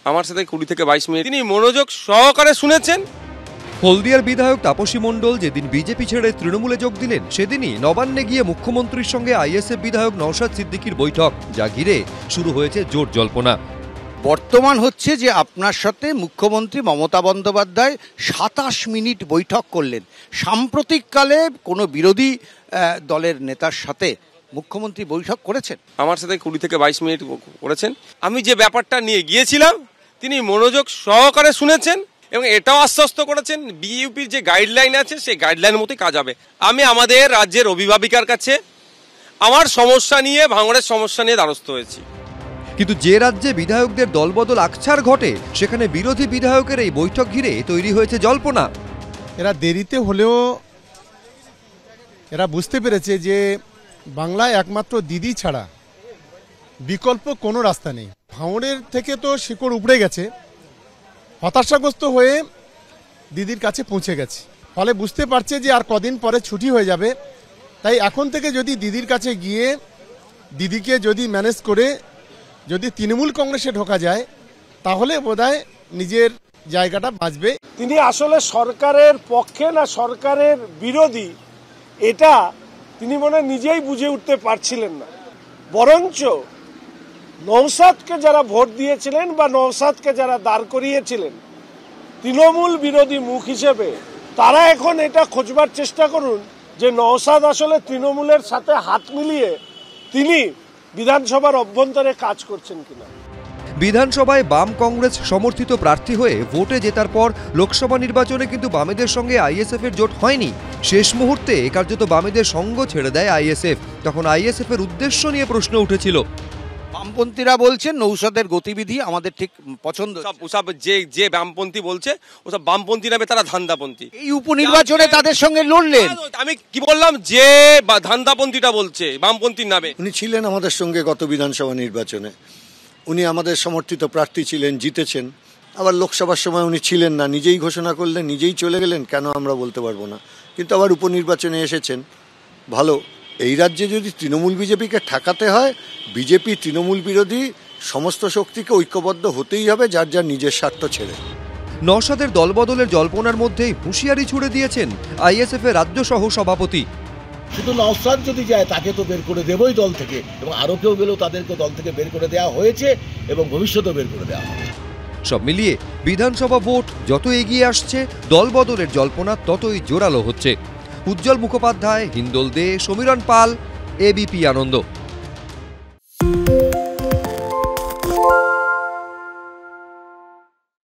আমার সাথে 20 থেকে 22 মিনিট তিনি মনোযোগ সহকারে শুনেছেন। হলদিয়ার বিধায়ক তাপসী মণ্ডল যেদিন বিজেপি ছেড়ে তৃণমূলে যোগ দিলেন সেদিনই নবান্নে গিয়ে মুখ্যমন্ত্রীর সঙ্গে আইএসএফ বিধায়ক নওশাদ সিদ্দিকীর বৈঠক, যা ঘিরে শুরু হয়েছে জোর জল্পনা। বর্তমান হচ্ছে যে আপনার সাথে মুখ্যমন্ত্রী মমতা বন্দ্যোপাধ্যায় 27 মিনিট বৈঠক করলেন। সাম্প্রতিককালে কোনো বিরোধী দলের নেতার সাথে মুখ্যমন্ত্রী বৈঠক করেছেন? আমার সাথে 20 থেকে 22 মিনিট করেছেন। আমি যে ব্যাপারটা নিয়ে গিয়েছিলাম তিনি মনোযোগ সহকারে শুনেছেন এবং এটাও আশ্বস্ত করেছেন বিইউপির যে গাইডলাইন আছে সেই গাইডলাইনের মতোই কাজ হবে। আমি আমাদের রাজ্যের অভিভাবিকার কাছে আমার সমস্যা নিয়ে, ভাঙড়ের সমস্যা নিয়ে দ্বারস্থ হয়েছি। কিন্তু যে রাজ্যে বিধায়কদের দলবদল আকছার ঘটে সেখানে বিরোধী বিধায়কের এই বৈঠক ঘিরে তৈরি হয়েছে জল্পনা। এরা দেরিতে হলেও এরা বুঝতে পেরেছে যে বাংলায় একমাত্র দিদি ছাড়া বিকল্প কোনো রাস্তা নেই। ভাঙড়ের থেকে তো শিকড় উপড়ে গেছে, হতাশাগ্রস্ত হয়ে দিদির কাছে পৌঁছে গেছে। ফলে বুঝতে পারছে যে আর কদিন পরে ছুটি হয়ে যাবে। তাই এখন থেকে যদি দিদির কাছে গিয়ে দিদিকে যদি ম্যানেজ করে যদি তৃণমূল কংগ্রেসে ঢোকা যায় তাহলে বোধহয় নিজের জায়গাটা বাঁচবে। তিনি আসলে সরকারের পক্ষে না সরকারের বিরোধী এটা তিনি মনে নিজেই বুঝে উঠতে পারছিলেন না। বরঞ্চ নওশাদকে যারা ভোট দিয়েছিলেন বা নওশাদকে যারা দাঁড় করিয়েছিলেন তৃণমূল বিরোধী মুখ হিসেবে, তারা এখন এটা খোঁজবার চেষ্টা করুন যে নওশাদ আসলে তৃণমূলের সাথে হাত মিলিয়ে তিনি বিধানসভার অভ্যন্তরে কাজ করছেন কিনা। বিধানসভায় বাম কংগ্রেস সমর্থিত প্রার্থী হয়ে ভোটে জেতার পর লোকসভা নির্বাচনে কিন্তু বামেদের সঙ্গে আইএসএফ এর জোট হয়নি। শেষ মুহূর্তে কার্যত বামেদের সঙ্গ ছেড়ে দেয় আইএসএফ। তখন আইএসএফ এর উদ্দেশ্য নিয়ে প্রশ্ন উঠেছিল। বামপন্থীরা বলছেন নৌশাদের গতিবিধি আমাদের ঠিক পছন্দ। সব যে বামপন্থী বলছে ওসব বামপন্থী নামে, তারা ধান্দাপন্থী। এই উপনির্বাচনে তাদের সঙ্গে লড়লেন। আমি কি বললাম, যে ধান্দাপন্থীটা বলছে বামপন্থীর নামে। উনি ছিলেন আমাদের সঙ্গে গত বিধানসভা নির্বাচনে, উনি আমাদের সমর্থিত প্রার্থী ছিলেন, জিতেছেন। আবার লোকসভার সময় উনি ছিলেন না, নিজেই ঘোষণা করলেন, নিজেই চলে গেলেন। কেন আমরা বলতে পারবো না, কিন্তু আবার উপনির্বাচনে এসেছেন। ভালো, এই রাজ্যে যদি তৃণমূল বিজেপিকে ঠেকাতে হয়, বিজেপি তৃণমূল বিরোধী সমস্ত শক্তিকে ঐক্যবদ্ধ হতেই হবে, যার যার নিজের স্বার্থ ছেড়ে। নওশাদের দলবদলের জল্পনার মধ্যেই হুঁশিয়ারি ছুড়ে দিয়েছেন আইএসএফ এর রাজ্য সহ সভাপতি। শুধু নওশাদ যদি যায় তাকে তো বের করে দেবই দল থেকে, এবং আরও কেউ গেলেও তাদেরকে দল থেকে বের করে দেওয়া হয়েছে এবং ভবিষ্যতেও বের করে দেওয়া হবে। সব মিলিয়ে বিধানসভা ভোট যত এগিয়ে আসছে দলবদলের জল্পনা ততই জোরালো হচ্ছে। উজ্জ্বল মুখোপাধ্যায়, হিন্দোল দে, সমীরণ পাল, এবিপি আনন্দ।